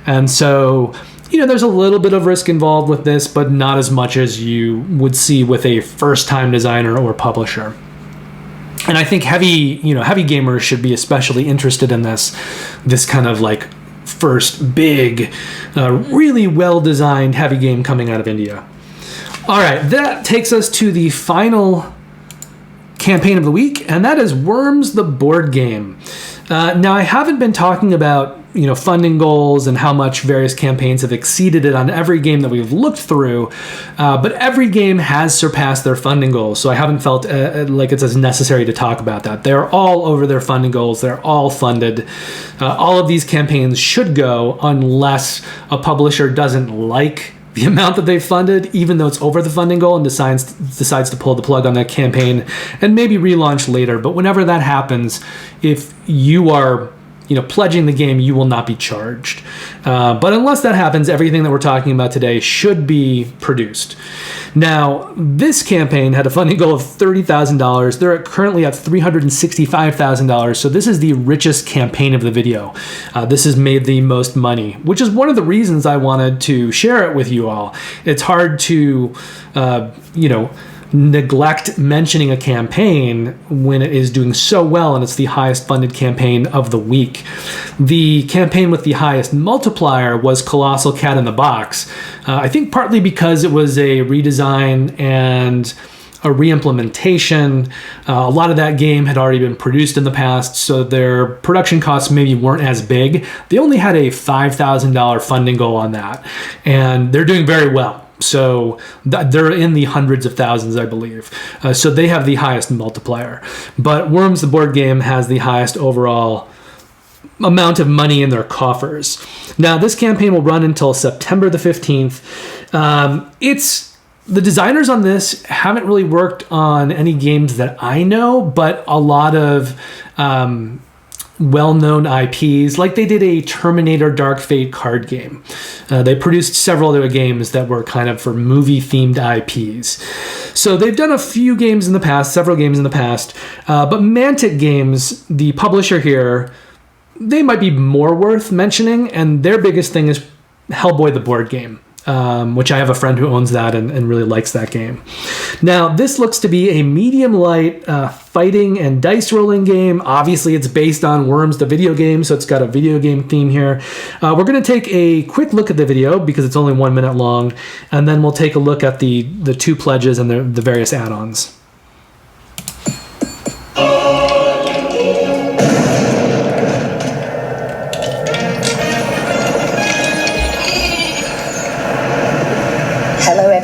Speaker 1: And so, there's a little bit of risk involved with this, but not as much as you would see with a first-time designer or publisher. And I think heavy gamers should be especially interested in this kind of like first big, really well-designed heavy game coming out of India. All right, that takes us to the final campaign of the week, and that is Worms the board game. Now, I haven't been talking about funding goals and how much various campaigns have exceeded it on every game that we've looked through, but every game has surpassed their funding goals, so I haven't felt like it's as necessary to talk about that. They're all over their funding goals. They're all funded. All of these campaigns should go unless a publisher doesn't like the amount that they've funded, even though it's over the funding goal, and decides to pull the plug on that campaign and maybe relaunch later. But whenever that happens, if you are pledging the game, you will not be charged. But unless that happens, everything that we're talking about today should be produced. Now, this campaign had a funding goal of $30,000. They're currently at $365,000. So this is the richest campaign of the video. This has made the most money, which is one of the reasons I wanted to share it with you all. It's hard to, neglect mentioning a campaign when it is doing so well and it's the highest funded campaign of the week. The campaign with the highest multiplier was Colossal Cat in the Box. I think partly because it was a redesign and a re-implementation. A lot of that game had already been produced in the past, so their production costs maybe weren't as big. They only had a $5,000 funding goal on that, and they're doing very well. So they're in the hundreds of thousands, I believe. So they have the highest multiplier. But Worms, the board game, has the highest overall amount of money in their coffers. Now, this campaign will run until September the 15th. The designers on this haven't really worked on any games that I know, but a lot of well-known IPs, like they did a Terminator Dark Fate card game. They produced several other games that were kind of for movie-themed IPs. So they've done a few games in the past, several games in the past, but Mantic Games, the publisher here, they might be more worth mentioning, and their biggest thing is Hellboy the board game. Which I have a friend who owns that and really likes that game. Now, this looks to be a medium-light fighting and dice rolling game. Obviously, it's based on Worms, the video game, so it's got a video game theme here. We're going to take a quick look at the video because it's only 1 minute long, and then we'll take a look at the 2 pledges and the various add-ons.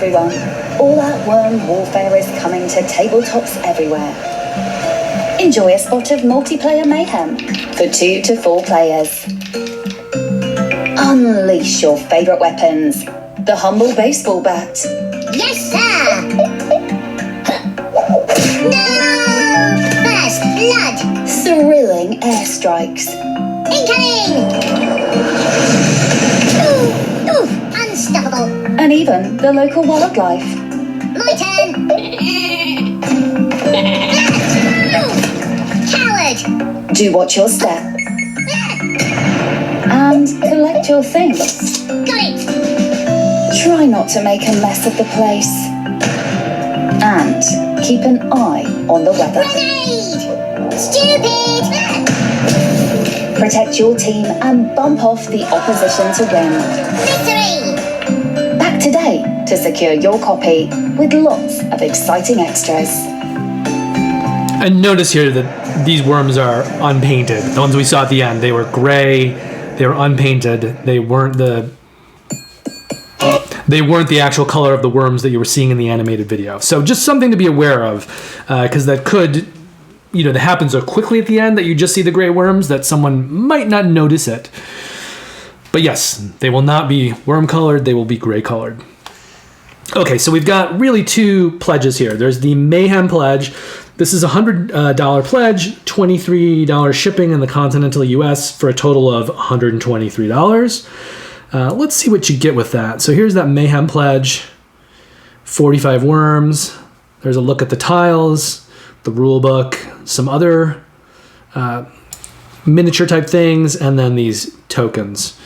Speaker 8: Everyone, all-out worm warfare is coming to tabletops everywhere. Enjoy a spot of multiplayer mayhem for 2 to 4 players. Unleash your favourite weapons. The humble baseball bat.
Speaker 9: Yes,
Speaker 8: Blood! Thrilling airstrikes.
Speaker 9: Incoming! Ooh, unstoppable.
Speaker 8: And even the local wildlife.
Speaker 9: My turn. Coward!
Speaker 8: Do watch your step. And collect your things.
Speaker 9: Got it!
Speaker 8: Try not to make a mess of the place. And keep an eye on the weather.
Speaker 9: Grenade! Stupid!
Speaker 8: Protect your team and bump off the opposition to win.
Speaker 9: Victory!
Speaker 8: Back today to secure your copy with lots of exciting extras.
Speaker 1: And notice here that these worms are unpainted. The ones we saw at the end, they were gray, they were unpainted, they weren't the actual color of the worms that you were seeing in the animated video. So just something to be aware of, because that could, that happens so quickly at the end that you just see the gray worms that someone might not notice it. But yes, they will not be worm colored, they will be gray colored. Okay, so we've got really two pledges here. There's the Mayhem pledge. This is a $100 pledge, $23 shipping in the continental US for a total of $123. Let's see what you get with that. So here's that Mayhem pledge, 45 worms. There's a look at the tiles, the rule book, some other miniature type things, and then these tokens.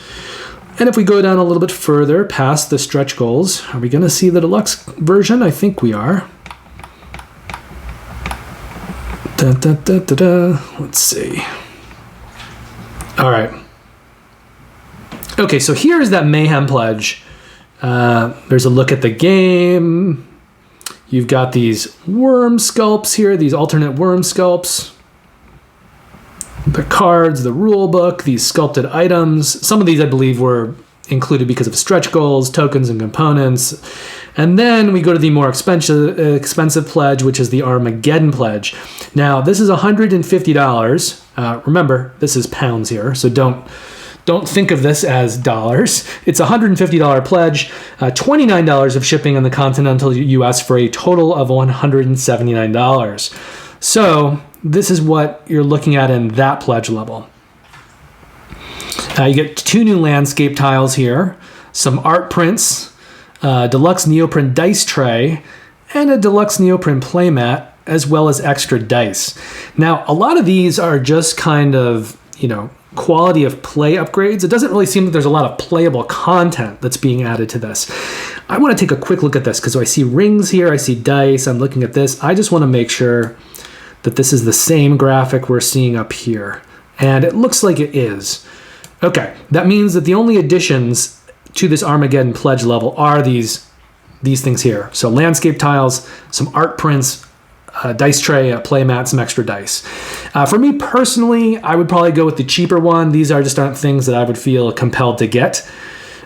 Speaker 1: And if we go down a little bit further past the stretch goals, are we going to see the deluxe version? I think we are. Let's see. All right. Okay, so here's that Mayhem pledge. There's a look at the game. You've got these worm sculpts here, these alternate worm sculpts. The cards, the rule book, these sculpted items. Some of these I believe were included because of stretch goals, tokens, and components. And then we go to the more expensive pledge, which is the Armageddon pledge. Now, this is $150. Remember, this is pounds here, so don't think of this as dollars. It's a $150 pledge, $29 of shipping in the continental US for a total of $179. So this is what you're looking at in that pledge level. You get 2 new landscape tiles here, some art prints, deluxe neoprene dice tray, and a deluxe neoprene playmat, as well as extra dice. Now, a lot of these are just kind of, quality of play upgrades. It doesn't really seem that there's a lot of playable content that's being added to this. I want to take a quick look at this because I see rings here, I see dice, I'm looking at this. I just want to make sure that this is the same graphic we're seeing up here. And it looks like it is. Okay, that means that the only additions to this Armageddon pledge level are these things here. So landscape tiles, some art prints, dice tray, a playmat, some extra dice. For me personally, I would probably go with the cheaper one. These just aren't things that I would feel compelled to get.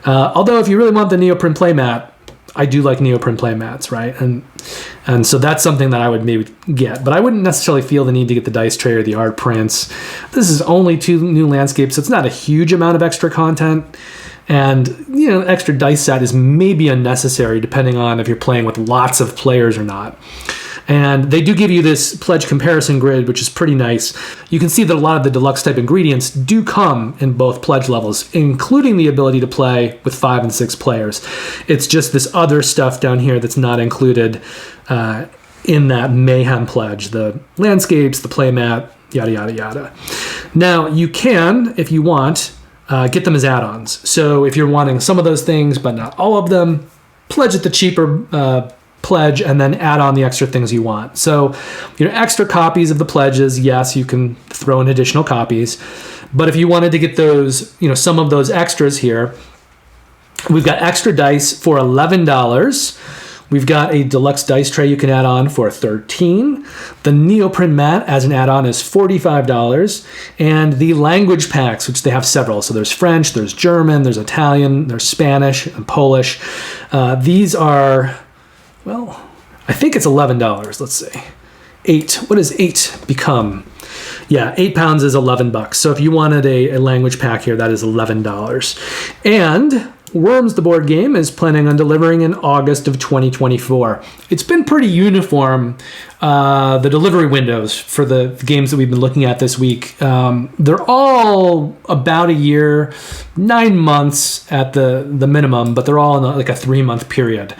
Speaker 1: Although if you really want the neoprene playmat, I do like neoprene playmats, right? And so that's something that I would maybe get. But I wouldn't necessarily feel the need to get the dice tray or the art prints. This is only 2 new landscapes, so it's not a huge amount of extra content. And, extra dice set is maybe unnecessary depending on if you're playing with lots of players or not. And they do give you this pledge comparison grid, which is pretty nice. You can see that a lot of the deluxe type ingredients do come in both pledge levels, including the ability to play with 5 and 6 players. It's just this other stuff down here that's not included in that Mayhem pledge. The landscapes, the playmat, yada, yada, yada. Now, you can, if you want, get them as add-ons. So if you're wanting some of those things, but not all of them, pledge at the cheaper pledge and then add on the extra things you want. So, extra copies of the pledges, yes, you can throw in additional copies. But if you wanted to get those, some of those extras here, we've got extra dice for $11. We've got a deluxe dice tray you can add on for $13. The neoprene mat as an add-on is $45. And the language packs, which they have several. So there's French, there's German, there's Italian, there's Spanish, and Polish. These are, I think it's $11. Let's see. 8. What does 8 become? Yeah, 8 pounds is $11. So if you wanted a language pack here, that is $11. And Worms, the board game, is planning on delivering in August of 2024. It's been pretty uniform, the delivery windows for the games that we've been looking at this week. They're all about a year, 9 months at the minimum, but they're all in like a 3-month period.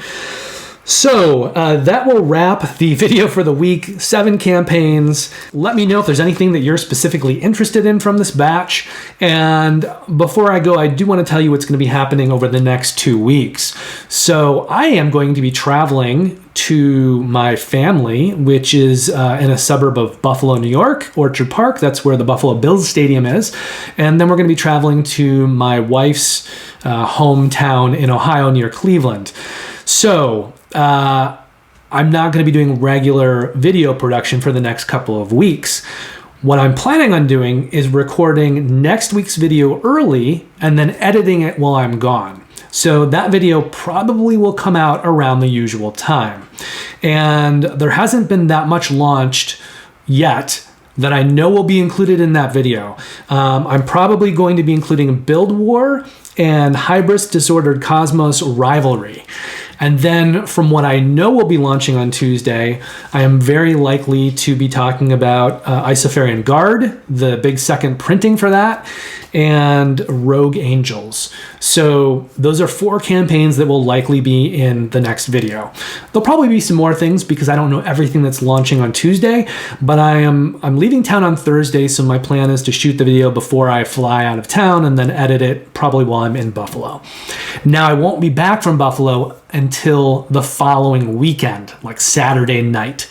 Speaker 1: So that will wrap the video for the week. 7 campaigns. Let me know if there's anything that you're specifically interested in from this batch. And before I go, I do want to tell you what's going to be happening over the next 2 weeks. So I am going to be traveling to my family, which is in a suburb of Buffalo, New York, Orchard Park. That's where the Buffalo Bills Stadium is. And then we're going to be traveling to my wife's hometown in Ohio near Cleveland. So I'm not going to be doing regular video production for the next couple of weeks. What I'm planning on doing is recording next week's video early and then editing it while I'm gone. So that video probably will come out around the usual time. And there hasn't been that much launched yet that I know will be included in that video. I'm probably going to be including Build War and Hybris Disordered Cosmos Rivalry. And then from what I know will be launching on Tuesday, I am very likely to be talking about Isofarian Guard, the big second printing for that, and Rogue Angels. So those are 4 campaigns that will likely be in the next video. There'll probably be some more things because I don't know everything that's launching on Tuesday, but I'm leaving town on Thursday, so my plan is to shoot the video before I fly out of town and then edit it probably while I'm in Buffalo. Now, I won't be back from Buffalo until the following weekend, like Saturday night,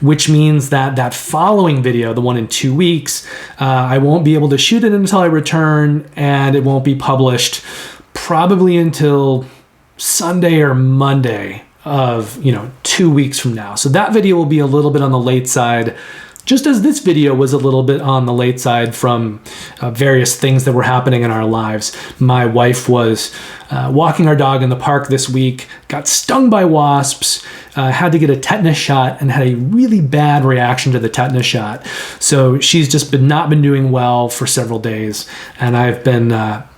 Speaker 1: which means that that following video, the one in 2 weeks, I won't be able to shoot it until I return, and it won't be published probably until Sunday or Monday of 2 weeks from now. So that video will be a little bit on the late side, just as this video was a little bit on the late side from various things that were happening in our lives. My wife was walking our dog in the park this week, got stung by wasps, had to get a tetanus shot, and had a really bad reaction to the tetanus shot. So she's just not been doing well for several days, and I've been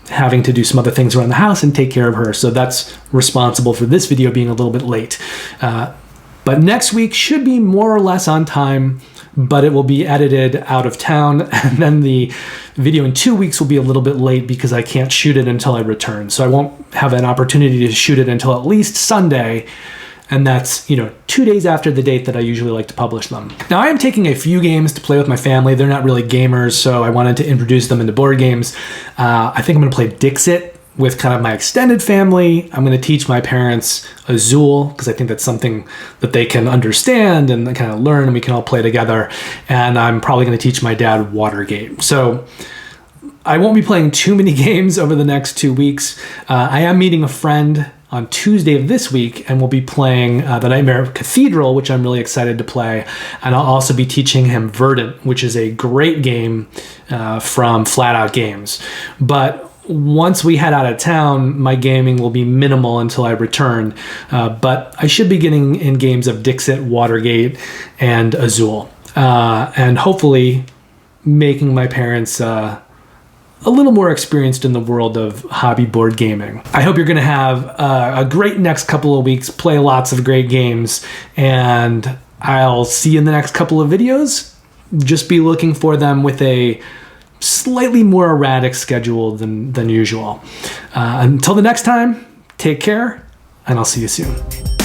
Speaker 1: having to do some other things around the house and take care of her. So that's responsible for this video being a little bit late. But next week should be more or less on time, but it will be edited out of town, and then the video in 2 weeks will be a little bit late because I can't shoot it until I return. So I won't have an opportunity to shoot it until at least Sunday, and that's 2 days after the date that I usually like to publish them. Now, I am taking a few games to play with my family. They're not really gamers, so I wanted to introduce them into board games. I think I'm going to play Dixit with kind of my extended family. I'm going to teach my parents Azul because I think that's something that they can understand and kind of learn, and we can all play together. And I'm probably going to teach my dad Watergate. So I won't be playing too many games over the next 2 weeks. I am meeting a friend on Tuesday of this week, and we'll be playing The Nightmare Cathedral, which I'm really excited to play. And I'll also be teaching him Verdant, which is a great game from Flat Out Games. But once we head out of town, my gaming will be minimal until I return. But I should be getting in games of Dixit, Watergate, and Azul. And hopefully making my parents a little more experienced in the world of hobby board gaming. I hope you're going to have a great next couple of weeks, play lots of great games, and I'll see you in the next couple of videos. Just be looking for them with a slightly more erratic schedule than usual. Until the next time, take care, and I'll see you soon.